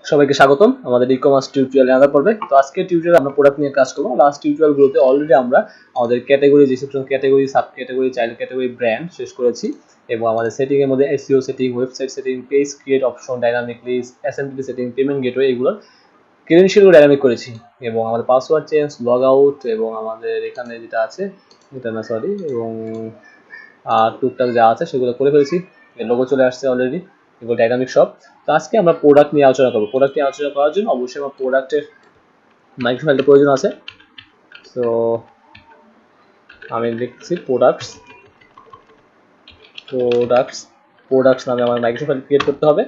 সবাইকে স্বাগতম আমাদের ই-কমার্স টিউটোরিয়ালে আলাদা পড়বে। তো আজকে টিউটোরিয়ালে আমরা প্রোডাক্ট নিয়ে কাজ করব। লাস্ট টিউটোরিয়ালগুলোতে অলরেডি আমরা আমাদের ক্যাটাগরি, যে section category, sub category, child category, brand শেষ করেছি এবং আমাদের সেটিং এর মধ্যে SEO setting, website setting, page create option, dynamic list, SMTP setting, payment gateway, এগুলো ক্রেডেনশিয়ালগুলো ডাইনামিক করেছি এবং আমাদের পাসওয়ার্ড চেঞ্জ, লগ আউট এবং আমাদের এখানে যেটা আছে এটা না সরি এবং টুকটাক যা আছে সেগুলো করে ফেলেছি। লোগো চলে আসছে অলরেডি, এগুলো ডাইনামিক সব। তো আজকে আমরা প্রোডাক্ট নিয়ে আলোচনা করবো। প্রোডাক্ট নিয়ে আলোচনা করার জন্য অবশ্যই আমার প্রোডাক্টের মাইক্রো ফাইলটা প্রয়োজন আছে। তো আমি লিখছি প্রোডাক্টস নামে আমার মাইক্রো ফাইল ক্রিয়েট করতে হবে।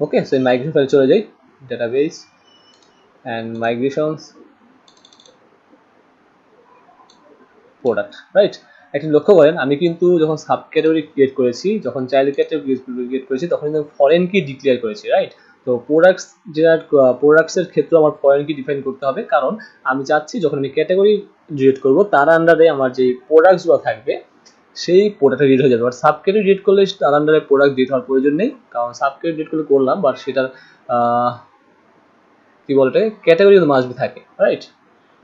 ওকে, সো মাইগ্রেশন ফাইল চলে যাই, ডাটাবেস অ্যান্ড মাইগ্রেশনস, প্রোডাক্ট, রাইট। একটি লক্ষ্য করেন, আমি কিন্তু যখন সাব ক্যাটাগরি ক্রিয়েট করেছি, যখন চাইল্ড ক্যাটাগরি ক্রিয়েট করেছি, তখন কিন্তু ফরেন কি ডিক্লেয়ার করেছি, রাইট। তো প্রোডাক্টসের ক্ষেত্রে আমার ফরেন কি ডিফাইন করতে হবে, কারণ আমি চাচ্ছি যখন আমি ক্যাটাগরি ক্রিয়েট করব তার আন্ডারে আমার যে প্রোডাক্টসগুলো থাকবে সেই প্রোডাক্টটা রিড হয়ে যাবে। বাট সাব ক্যাটাগরি রিড করলে তার আন্ডারে প্রোডাক্ট ডিট হওয়ার প্রয়োজন নেই, কারণ সাব ক্যাটাগরি রিড করলে করলাম, বাট সেটার কি বলতে ক্যাটাগরি কিন্তু মাস্ট বি থাকে, রাইট।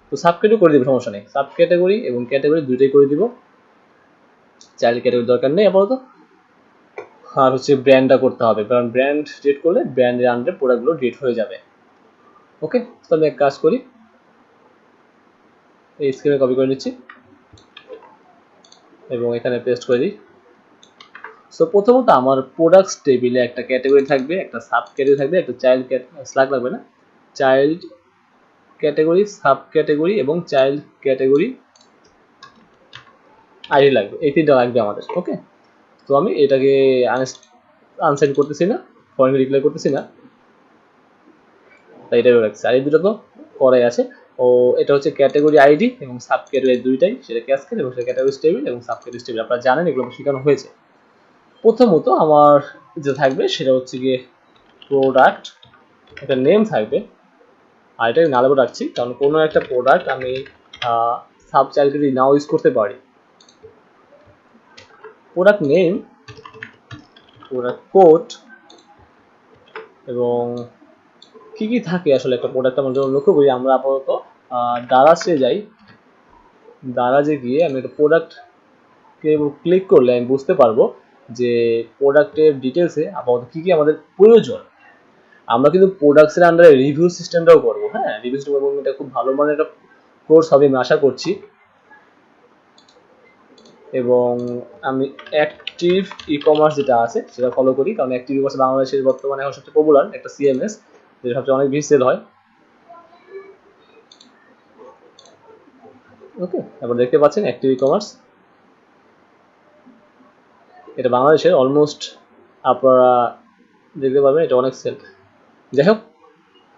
তো সাব ক্যাটাগরি করে দিব, সমস্যা নেই। সাব ক্যাটাগরি এবং ক্যাটাগরি দুইটাই করে দিব, চাইল্ড ক্যাটাগরি দরকার নেই আপাতত। আর হচ্ছে ব্র্যান্ডটা করতে হবে, কারণ ব্র্যান্ড ডিলিট করলে ব্র্যান্ডের আন্ডারে প্রোডাক্টগুলো ডিলিট হয়ে যাবে। ওকে, তো আমি এক কাজ করি, এই স্ক্রিনে কপি করে নিচ্ছি এবং এখানে পেস্ট করে দিই। সো প্রথমত আমার প্রোডাক্টস টেবিলে একটা ক্যাটাগরি থাকবে, একটা সাব ক্যাটাগরি থাকবে, একটা স্ল্যাগ লাগবে না, চাইল্ড ক্যাটাগরি, সাব ক্যাটাগরি এবং চাইল্ড ক্যাটাগরি আইডি লাগবে, এই তিনটা লাগবে আমাদের। ওকে, তো আমি এটাকে আনসাইন করতেছি না, ফরেন ডিক্লেয়ার করতেছি না, তাই এটা রাখছি। আর এই দুটো তো করাই আছে। ও এটা হচ্ছে ক্যাটাগরি আইডি এবং সাব ক্যাটাগরি দুইটাই, সেটা ক্যাসকেড এবং সেটা ক্যাটাগরি টেবিল এবং সাব ক্যাটাগরি টেবিল, আপনারা জানেন, এগুলো শেখানো হয়েছে। প্রথমত আমার যে থাকবে সেটা হচ্ছে গিয়ে প্রোডাক্ট, একটা নেম থাকবে, আর এটা নালেও রাখছি, কারণ কোনো একটা প্রোডাক্ট আমি সাব চাইল্ড যদি নাও ইউজ করতে পারি। প্রোডাক্ট নেম, প্রোডাক্ট কোড এবং কি কি থাকে আসলে একটা প্রোডাক্ট আমরা যখন লক্ষ্য করি, আমরা আপাতত দারাজে যাই, দারাজে গিয়ে আমি একটা প্রোডাক্টকে ক্লিক করলে আমি বুঝতে পারবো যে প্রোডাক্টের ডিটেলসে আপাতত কি কি আমাদের প্রয়োজন। আমরা কিন্তু প্রোডাক্টসের আন্ডারে রিভিউ সিস্টেমটাও করবো। হ্যাঁ, রিভিউ সিস্টেম করবো, এটা খুব ভালো মানের একটা কোর্স হবে আমি আশা করছি। এবং আমি অ্যাক্টিভ ই-কমার্স যেটা আছে সেটা ফলো করি, কারণ অ্যাক্টিভ ই-কমার্স বাংলাদেশের বর্তমানে এখন সবচেয়ে পপুলার একটা সিএমএস, যেটা সবচেয়ে অনেক বেশি সেল হয়। ওকে, তারপর দেখতে পাচ্ছেন অ্যাক্টিভ ই-কমার্স, এটা বাংলাদেশের অলমোস্ট আপনারা দেখতে পাবেন এটা অনেক সেল। যাই হোক,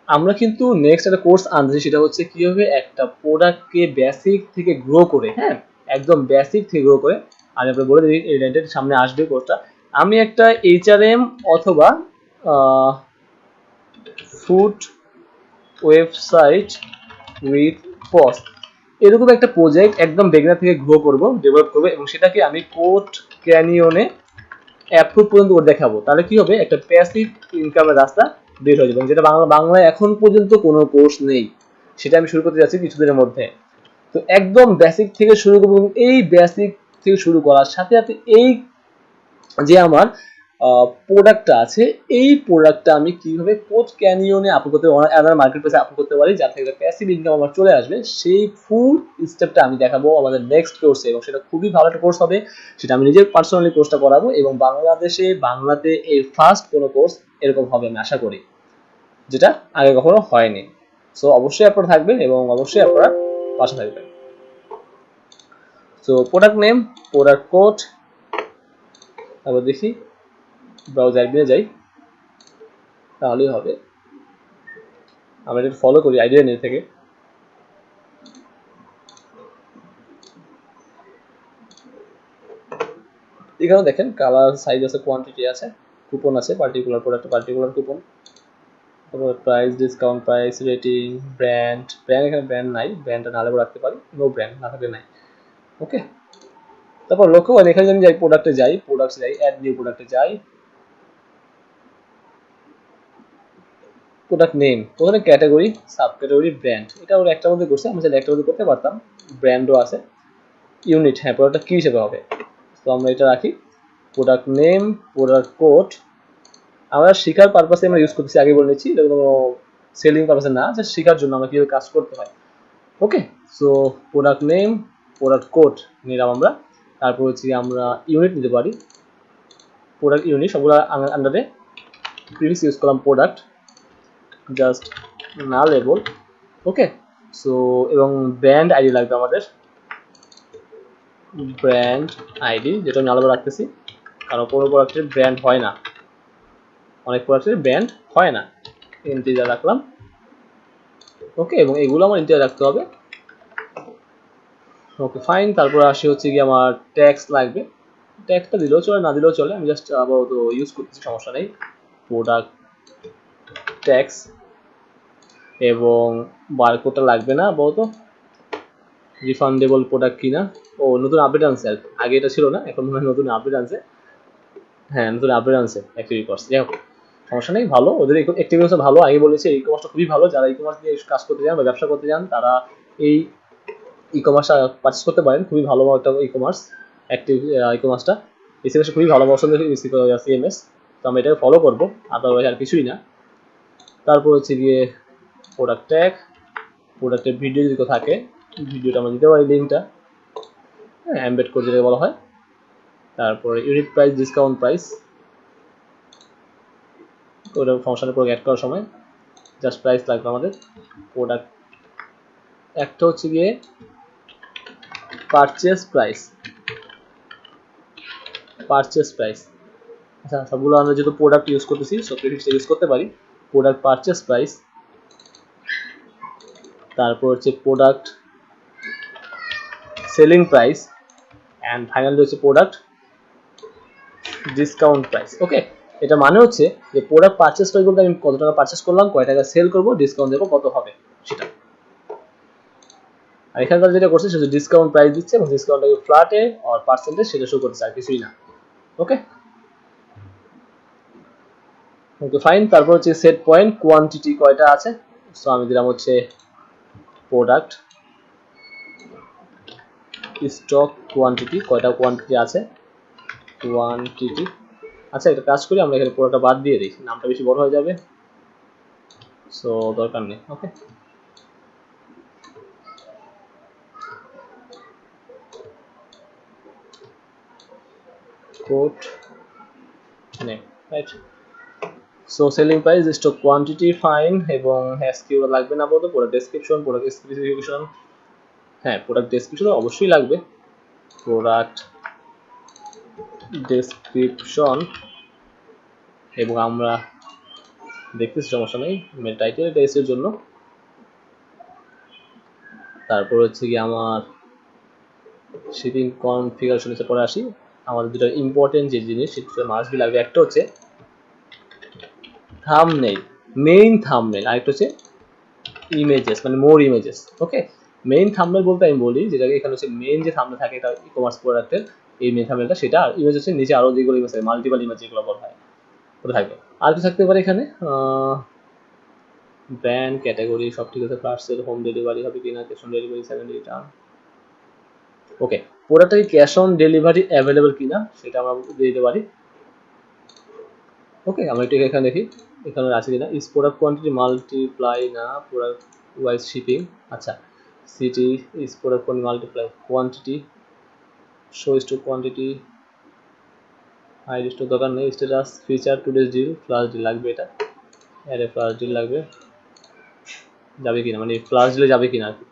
আমরা কিন্তু নেক্সট একটা কোর্স আনছি, সেটা হচ্ছে কিভাবে একটা প্রোডাক্টকে বেসিক থেকে গ্রো করে, হ্যাঁ একদম বেসিক থেকে গ্রো করে। আমি আপনাকে বলে দিই, এই রেন্টের সামনে আসবে কোর্সটা। আমি একটা এইচআরএম অথবা ফুড ওয়েবসাইট উইথ পস্ট, এরকম একটা প্রজেক্ট একদম বেগিনার থেকে গ্রো করব, ডেভেলপ করবো এবং সেটাকে আমি কোড ক্যানিয়নে অ্যাপ্রুভ পর্যন্ত করে দেখাবো। তাহলে কি হবে, একটা প্যাসিভ ইনকামের রাস্তা বের হয়ে যাবে, যেটা বাংলায় এখন পর্যন্ত কোনো কোর্স নেই, সেটা আমি শুরু করতে যাচ্ছি কিছুদিনের মধ্যে। তো একদম বেসিক থেকে শুরু করবো, এই বেসিক থেকে শুরু করার সাথে সাথে এই যে আমার প্রোডাক্টটা আছে, এই প্রোডাক্টটা আমি কিভাবে কোড ক্যানিয়নে আপলোড করতে পারি, আদার মার্কেট প্লেসে আপলোড করতে পারি, যার থেকে প্যাসিভ ইনকাম আমার চলে আসবে, সেই ফুল স্টেপটা আমি দেখাবো আমাদের নেক্সট কোর্সে। এবং সেটা খুবই ভালো একটা কোর্স হবে, সেটা আমি নিজের পার্সোনালি কোর্সটা করাবো এবং বাংলাতে এই ফার্স্ট কোনো কোর্স এরকম হবে আমি আশা করি, যেটা আগে কখনো হয়নি। সো অবশ্যই আপনারা থাকবেন এবং অবশ্যই আপনারা পাশে থাকবেন। So product name, product code, তারপর দেখি ব্রাউজার অ্যাডমিনে যাই, তাহলেই হবে। আমরা এটা ফলো করি আইডিয়া নিয়ে থেকে। এখানে দেখেন কালার, সাইজ আছে, কোয়ান্টিটি আছে, কুপন আছে, পার্টিকুলার প্রোডাক্ট পার্টিকুলার কুপন, তারপর price, discount price, rating, brand এখানে ব্র্যান্ড নাই, ব্র্যান্ডটা নালেও রাখতে পারি, নো ব্র্যান্ড না থাকলে নাই। ওকে, তারপর লক্ষ্য করেন এখানে আমি যাই প্রোডাক্টে যাই অ্যাড নিউ প্রোডাক্টে যাই, প্রোডাক্ট নেম, ওখানে ক্যাটাগরি, সাব ক্যাটাগরি, ব্র্যান্ড, এটা ওর একটা মধ্যে করছে, আমরা চাইলে একটা মধ্যে করতে পারতাম, ব্র্যান্ডও আছে, ইউনিট, হ্যাঁ প্রোডাক্টটা কি হিসেবে হবে, তো আমরা এটা রাখি, প্রোডাক্ট নেম, প্রোডাক্ট কোড, আমরা শেখার পারপাসে আমরা ইউজ করতেছি, আগে বলে নিচ্ছি, এটা কোনো সেলিং পারপাসে না, জাস্ট শেখার জন্য আমরা কীভাবে কাজ করতে হয়। Okay, so product name, product code নিলাম আমরা, তারপর হচ্ছে আমরা ইউনিট নিতে পারি, প্রোডাক্ট ইউনিট সবগুলো আন্ডারে প্রিভিয়াস ইউজ করলাম প্রোডাক্ট, জাস্ট না লেবল। ওকে, সো এবং ব্র্যান্ড আইডি লাগবে আমাদের, ব্র্যান্ড আইডি, যেটা আমি আলাদা রাখতেছি, কারণ কোনো প্রোডাক্টের ব্র্যান্ড হয় না, অনেক প্রোডাক্টের ব্র্যান্ড হয় না, ইন্টিজার রাখলাম। ওকে, এবং এগুলো আমার ইন্টিজার রাখতে হবে। ওকে ফাইন, তারপর আসি হচ্ছে কি আমার ট্যাক্স লাগবে, ট্যাক্সটা দিলেও চলে না দিলেও চলে, আমি জাস্ট আপাতত ইউজ করতেছি, সমস্যা নেই, প্রোডাক্ট ট্যাক্স, এবং বারকোডটা লাগবে না আপাতত, রিফান্ডেবল প্রোডাক্ট কিনা, ও নতুন আপডেট আনছে, আগে এটা ছিল না, এখন মনে হয় নতুন আপডেট আনছে, হ্যাঁ নতুন আপডেট আনছে অ্যাক্টিভ কমার্স, যাই হোক সমস্যা নেই, ভালো ওদের অ্যাক্টিভ কমার্স ভালো, আগে বলেছে ই কমার্সটা খুবই ভালো, যারা ই কমার্স দিয়ে কাজ করতে চান বা ব্যবসা করতে চান তারা এই ই কমার্সটা পারচেস করতে পারেন, খুবই ভালো একটা ই কমার্স, অ্যাক্টিভ ই কমার্সটা, এসএমএস খুবই ভালো পছন্দ, সিএমএস, তো আমরা এটাকে ফলো করবো, আদারওয়াইজ আর কিছুই না। তারপর হচ্ছে গিয়ে প্রোডাক্ট ট্যাগ, প্রোডাক্টের ভিডিও যদি থাকে ভিডিওটা আমরা দিতে পারি, লিঙ্কটা, হ্যাঁ এমবেড করে যেটা বলা হয়, তারপরে ইউনিট প্রাইস, ডিসকাউন্ট প্রাইস, ওটা ফাংশনের পর অ্যাড করার সময় জাস্ট প্রাইস লাগবে আমাদের, প্রোডাক্ট একটা হচ্ছে গিয়ে পারচেস প্রাইস, আচ্ছা সবগুলো আমরা যেহেতু প্রোডাক্ট ইউজ করতেছি সব প্রিফিক্সটা ইউজ করতে পারি, প্রোডাক্ট পারচেস প্রাইস, তারপর হচ্ছে product selling price, and finally হচ্ছে প্রোডাক্ট ডিসকাউন্ট প্রাইস। ওকে, এটা মানে হচ্ছে যে প্রোডাক্ট পারচেস প্রাইস বলতে আমি কত টাকা পারচেস করলাম, কয় টাকা সেল করবো, ডিসকাউন্ট দেবো কত হবে সেটা, আর এখানকার যেটা করছে সেটা ডিসকাউন্ট প্রাইস দিচ্ছে এবং ডিসকাউন্টটাকে ফ্ল্যাটে আর পার্সেন্টেজ সেটা শো করছে, আর কিছুই না। ওকে ওকে ফাইন, তারপর হচ্ছে সেট পয়েন্ট, কোয়ান্টিটি কয়টা আছে, সো আমি দিলাম হচ্ছে প্রোডাক্ট স্টক কোয়ান্টিটি, কয়টা কোয়ান্টিটি আছে, কোয়ান্টিটি, আচ্ছা একটা কাজ করি আমরা এখানে পুরোটা বাদ দিয়ে দিই, নামটা বেশি বড় হয়ে যাবে, সো দরকার নেই। ওকে code name, right, so selling price, stock quantity, fine, এবং এসকিউ লাগবে না বলতে, প্রোডাক্ট ডেসক্রিপশন, প্রোডাক্ট স্পেসিফিকেশন, হ্যাঁ প্রোডাক্ট ডেসক্রিপশন অবশ্যই লাগবে, প্রোডাক্ট ডেসক্রিপশন, এবং আমরা দেখতেছি সমস্যা নেই, মেল টাইটেল এটা এর জন্য, তারপর হচ্ছে কি আমার শিপিং কনফিগারেশন এর পরে আসি, আমাদের দুটো ইম্পর্টেন্ট যে জিনিস সেটা মাস্ট বি লাগবে, একটা হচ্ছে থাম্বনেইল, মেইন থাম্বনেইল, আরেকটা হচ্ছে ইমেজেস মানে মোর ইমেজেস। ওকে, মেইন থাম্বনেইল বলতে আমি বলি যেটাকে এখানে হচ্ছে মেইন যে থাম্বনেইল থাকে এটা ই কমার্স প্রোডাক্টের এই মেইন থাম্বনেইলটা, সেটা আর ইমেজ হচ্ছে নিচে আরো যেগুলো ইমেজ আছে মাল্টিপল ইমেজ যেগুলো বলা হয় ওটা থাকবে, আর কি থাকতে পারে এখানে, ব্র্যান্ড, ক্যাটাগরি সব ঠিক আছে, পার্সেল, হোম ডেলিভারি হবে কিনা, cash on delivery, 7 day return. Okay, প্রোডাক্টটা কি ক্যাশ অন ডেলিভারি অ্যাভেলেবল কিনা সেটা আমরা দিয়ে দিতে পারি। ওকে, আমরা এটাকে এখানে দেখি এখানে আছে কিনা, ইস প্রোডাক্ট কোয়ান্টিটি মাল্টিপ্লাই না প্রোডাক্ট ওয়াইজ শিপিং, আচ্ছা সিটি is product quantity multiply quantity, show stock quantity, high stock দরকার নেই, status feature today's deal, flash deal লাগবে, এটা অ্যারে ফ্লাশ ডিল লাগবে, যাবে কিনা মানে ফ্লাশ ডিলে যাবে কিনা আর কি,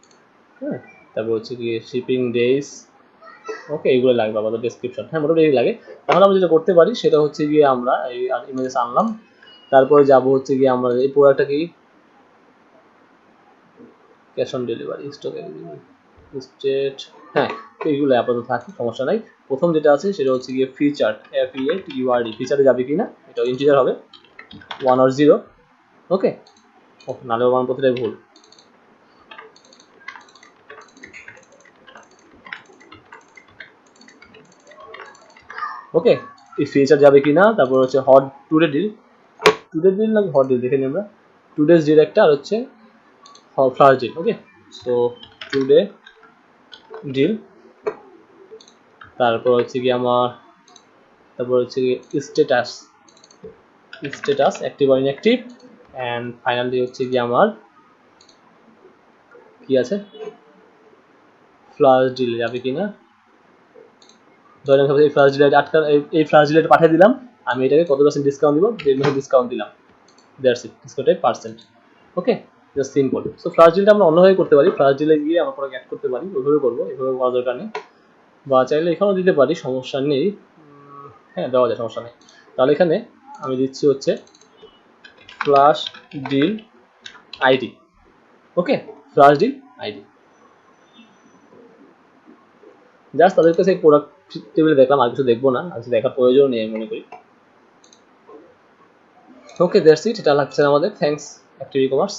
হ্যাঁ তারপর হচ্ছে কি শিপিং ডেজ, ওকে এইগুলো লাগবে আমাদের ডেসক্রিপশন, হ্যাঁ মোটামুটি এই লাগে। তাহলে আমরা যেটা করতে পারি সেটা হচ্ছে গিয়ে আমরা এই ইমেজেস আনলাম, তারপরে যাবো হচ্ছে গিয়ে আমরা এই প্রোডাক্টটা কি cash on delivery, stock state, হ্যাঁ এইগুলো আপাতত থাকে সমস্যা নাই। প্রথম যেটা আছে সেটা হচ্ছে গিয়ে ফিচার, FEATURE, ফিচারে যাবে কিনা, এটা ইন্টিজার হবে 1 or 0। ওকে নাহলে প্রমাণপত্রটাই ভুল, ওকে, এই ফিচার যাবে কিনা। তারপর হচ্ছে হট টুডে ডিল না হট ডিল দেখে নিই আমরা। টুডেজ ডিল একটা, আর হচ্ছে flash deal. Okay, so today deal, তারপর হচ্ছে কি আমার, তারপর হচ্ছে কি স্ট্যাটাস অ্যাক্টিভ আর ইনঅ্যাক্টিভ, অ্যান্ড ফাইনালি হচ্ছে কি আমার কি আছে, ফ্লাশ ডিল যাবে কিনা। ধরেন এই ফ্লাশ ডিলাইট এই ফ্লাশ ডিলাইট পাঠিয়ে দিলাম, আমি এটাকে কত % ডিসকাউন্ট দিব, 1.5% ডিসকাউন্ট দিলাম। দ্যাটস ইট, ডিসকাউন্টের পার্সেন্ট। ওকে, জাস্ট সিম্পল। সো ফ্লাশ ডিলটা আমরা অন্যভাবে করতে পারি, ফ্লাশ ডিলে গিয়ে আমরা প্রোডাক্ট অ্যাড করতে পারি, ওইভাবে করবো, এইভাবে করার দরকার নেই। বা চাইলে এখানেও দিতে পারি, সমস্যা নেই। হ্যাঁ, দেওয়া যায়, সমস্যা নেই। তাহলে এখানে আমি দিচ্ছি হচ্ছে ফ্লাশ ডিল আইডি। ওকে, ফ্লাশ ডিল আইডি। জাস্ট তাদের কাছে প্রোডাক্ট টেবিলে দেখলাম, আর কিছু দেখবো না, আর কিছু দেখার প্রয়োজন নেই আমি মনে করি। ওকে, দ্যাটস ইট, এটা লাগছে আমাদের। Thanks active e commerce.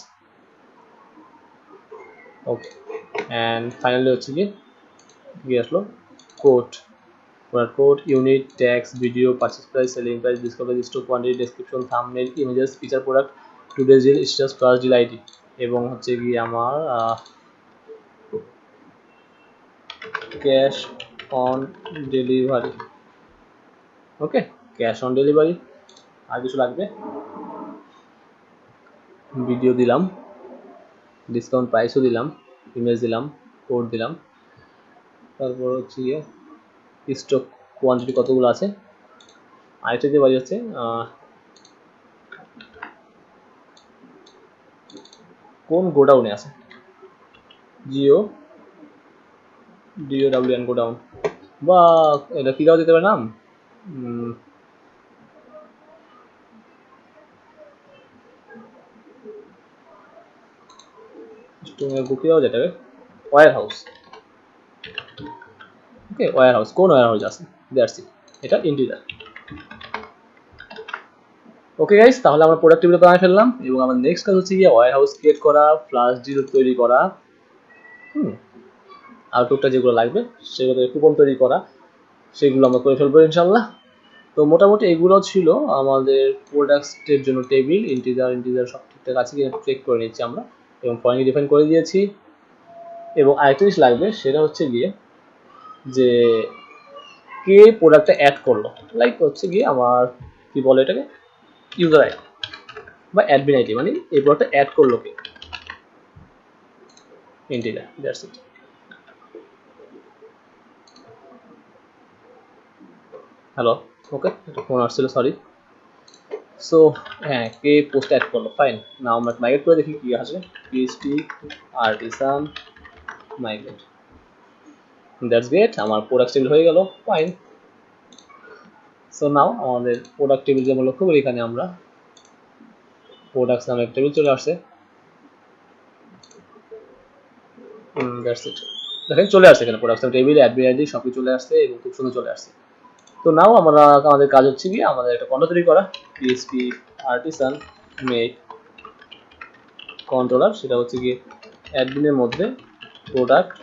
Okay, and finally হচ্ছে কি আসলো, code, code, unit, tax, video, purchase price, selling price, discount price, stock quantity, description, thumbnail, images, feature, product, today's deal, status, flash deal ID, এবং হচ্ছে কি আমার cash on delivery. Okay, cash on delivery. আর কিছু লাগবে, video দিলাম, discount প্রাইসও দিলাম, ইমেজ দিলাম, কোড দিলাম, তারপর হচ্ছে গিয়ে স্টক কোয়ান্টিটি কতগুলো আছে। আরেকটা যে বাড়ি হচ্ছে কোন গোডাউনে আছে, DOWN গোডাউন, বা এটা কি দাও দিতে পারে নাম, বুকি দাও যেটা, ওয়্যার হাউস। ওকে, ওয়্যার হাউস, কোন ওয়্যার হাউস আছে, দ্যাটস ইট, এটা ইন্টিজার। ওকে গাইস, তাহলে আমরা প্রোডাক্ট টেবিল বানিয়ে ফেললাম, এবং আমার নেক্সট কাজ হচ্ছে গিয়ে ওয়্যার হাউস ক্রিয়েট করা, ফ্লাশ ডিল তৈরি করা, আর টুকটা যেগুলো লাগবে সেগুলো কুপন তৈরি করা, সেগুলো আমরা করে ফেলবো ইনশাল্লাহ। তো মোটামুটি এগুলো ছিল আমাদের প্রোডাক্টের জন্য টেবিল, ইন্টিজার সব ঠিকঠাক আছে কিনা চেক করে নিচ্ছি আমরা, এবং ফরেন ডিফাইন করে দিয়েছি। এবং আরেকটা জিনিস লাগবে, সেটা হচ্ছে গিয়ে যে কে প্রোডাক্টটা অ্যাড করলো, লাইক হচ্ছে গিয়ে আমার কি বলে এটাকে, ইউজার আইডি বা অ্যাডমিন আইডি, মানে এই প্রোডাক্টটা অ্যাড করলো কে, ইন্টিজার, দ্যাটস ইট। হ্যালো, ওকে, একটা ফোন আসছিল, সরি। সো হ্যাঁ, কে পোস্ট অ্যাড করলো, ফাইন। না আমরা মাইগ্রেট করে দেখি কি আছে, PSP artisan migrate, that's great, আমার প্রোডাক্ট টেবিল হয়ে গেল, ফাইন। সো নাও আমাদের প্রোডাক্ট টেবিল যেমন লক্ষ্য করি, এখানে আমরা প্রোডাক্টস নামে একটা টেবিল চলে আসছে, দ্যাটস ইট। দেখেন চলে আসছে এখানে প্রোডাক্টস টেবিল, অ্যাডমিন আইডি সবই চলে আসছে, এবং খুব সুন্দর চলে আসছে। তো নাও আমাদের কাজ হচ্ছে কি, আমাদের একটা কন্ট্রোল তৈরি করা, পিএসপি আর্টিসান মেক কন্ট্রোলার, সেটা হচ্ছে কি অ্যাডমিনের মধ্যে প্রোডাক্ট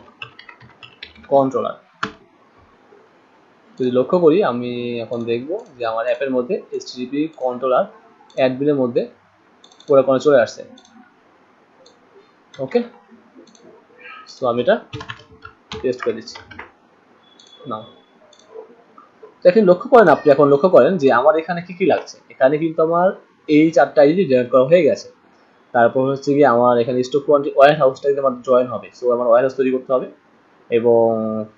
কন্ট্রোলার। যদি লক্ষ্য করি, আমি এখন দেখব যে আমার অ্যাপের মধ্যে HTTP কন্ট্রোলার অ্যাডমিনের মধ্যে প্রোডাক্ট কন্ট্রোলার চলে আসছে। ওকে, সো আমি এটা টেস্ট করে দিচ্ছি। না, এখন লক্ষ্য করেন, আপনি এখন লক্ষ্য করেন যে আমার এখানে কি কি লাগছে, এখানে কিন্তু আমার এই 4টা আইডি জয়েন করা হয়ে গেছে। তারপর হচ্ছে কি আমার এখানে স্টক কোয়ান্টিটি ওয়্যার হাউসটা কিন্তু আমার জয়েন হবে, সো আমার ওয়্যার হাউস তৈরি করতে হবে, এবং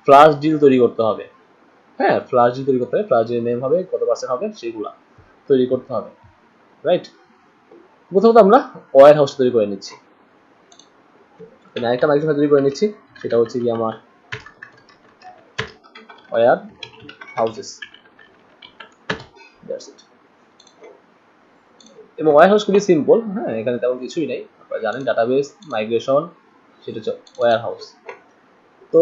ফ্লাশ ডিল তৈরি করতে হবে। হ্যাঁ, ফ্লাশ ডিল তৈরি করতে হবে, ফ্লাশ ডিল নেম হবে, কত % হবে সেগুলো তৈরি করতে হবে, রাইট। প্রথমত আমরা ওয়্যার হাউস তৈরি করে নিচ্ছি, আরেকটা মাইক্রোসফট তৈরি করে নিচ্ছি, সেটা হচ্ছে কি আমার ওয়্যার হাউসেস, দ্যাটস ইট। এবং ওয়্যার হাউস খুবই সিম্পল, হ্যাঁ, এখানে তেমন কিছুই নেই, আপনারা জানেন ডাটাবেস মাইগ্রেশন, সেটা হচ্ছে ওয়্যার হাউস। তো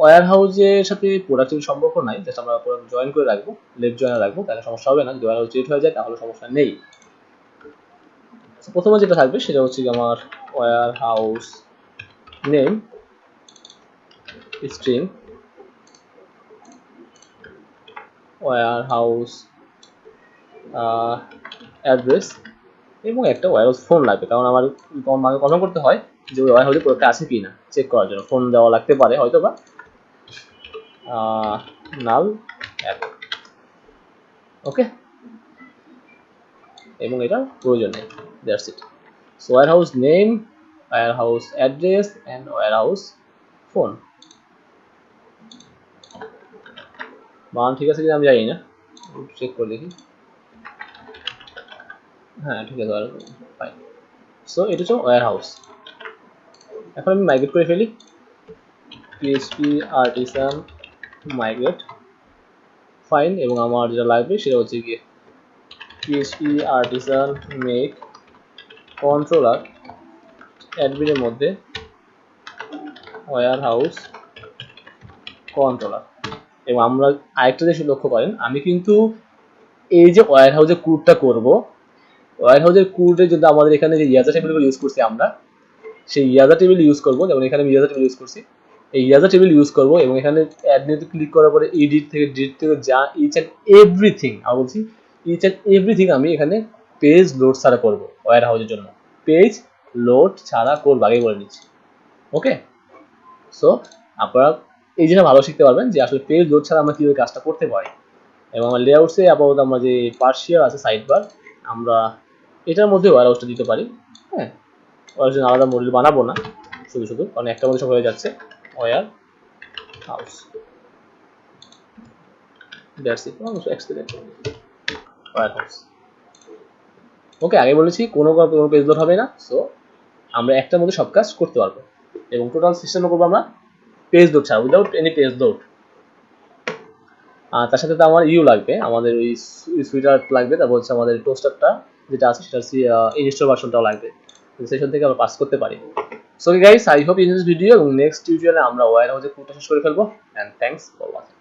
ওয়্যার হাউসের সাথে প্রোডাক্টের সম্পর্ক নাই, জাস্ট আমরা প্রোডাক্ট জয়েন করে রাখবো, লেফট জয়েন রাখবো, তাহলে সমস্যা হবে না। যদি ওয়্যার হাউস ডিলিট হয়ে যায় তাহলে সমস্যা নেই। প্রথমে যেটা থাকবে সেটা হচ্ছে আমার warehouse name string, warehouse address এবং একটা ওয়্যারহাউস ফোন লাগবে, কারণ আমার কনফার্ম করতে হয় যে ওই ওয়্যারহাউসে প্রোডাক্ট আছে কি না চেক করার জন্য ফোন দেওয়া লাগতে পারে হয়তো বা নাল অ্যাপ। ওকে, এবং এটা প্রয়োজন নেই, that's it. So warehouse name, warehouse address and warehouse phone. মান ঠিক আছে কিনা আমি জানি না, চেক করে দেখি। হ্যাঁ ঠিক আছে, ফাইন। সো এটা হচ্ছে ওয়্যারহাউস। এখন আমি মাইগ্রেট করে ফেলি, PHP আর্টিসান মাইগ্রেট, ফাইন। এবং আমার যেটা লাগবে সেটা হচ্ছে গিয়ে PHP আর্টিসান মেক কন্ট্রোলার অ্যাডমিনের মধ্যে ওয়্যারহাউস কন্ট্রোলার। এবং আমরা আরেকটা জিনিস লক্ষ্য করেন, আমি কিন্তু এই যে ওয়্যারহাউসের কোডটা করব, ওয়্যারহাউসের কোডে যদি আমাদের এখানে যে ইয়াজা টেবিলগুলো ইউজ করছি আমরা, সেই ইয়াজা টেবিল ইউজ করব। যেমন এখানে আমি ইয়াজা টেবিল ইউজ করছি, এই ইয়াজা টেবিল ইউজ করব এবং এখানে অ্যাড নিতে ক্লিক করার পরে এডিট থেকে ডিলিট থেকে যা ইচ অ্যান্ড এভরিথিং, আমি বলছি ইচ অ্যান্ড এভরিথিং আমি এখানে পেজ লোড ছাড়া করব ওয়্যারহাউসের জন্য। পেজ লোড ছাড়া করব, আগে বলে নিচ্ছি। ওকে, সো আপনারা এই জিনিসটা ভালো শিখতে পারবেন যে আসলে পেজ লোড ছাড়া আমরা কীভাবে কাজটা করতে পারি। এবং আমার লেআউটসে আপাতত আমরা যে পার্সিয়াল আছে সাইড বার, আমরা এটার মধ্যে ওয়্যারহাউসটা দিতে পারি। হ্যাঁ, ওয়ার জন্য আলাদা মডেল বানাবো না, শুধু শুধু, কারণ একটা মধ্যে সব হয়ে যাচ্ছে warehouse. That's it, excellent warehouse. Okay, আগে বলেছি কোনো পেজ লোড হবে না, সো আমরা একটার মধ্যে সব কাজ করতে পারবো। এবং টোটাল সিস্টেমে করবো আমরা পেজ লোড ছাড়া, উইদাউট এনি পেজ লোড। আর তার সাথে তো আমার লাগবে, আমাদের ওই সুইটার লাগবে, তারপর হচ্ছে আমাদের টোস্টারটা যেটা আছে সেটার ইনস্টল ভার্সনটাও লাগবে, সেশন থেকে আমরা পাস করতে পারি। So guys, I hope in this video এবং নেক্সট টিউটোরিয়ালে আমরা ওয়্যারহাউসে কোডটা শেষ করে ফেলবো। And thanks for watching.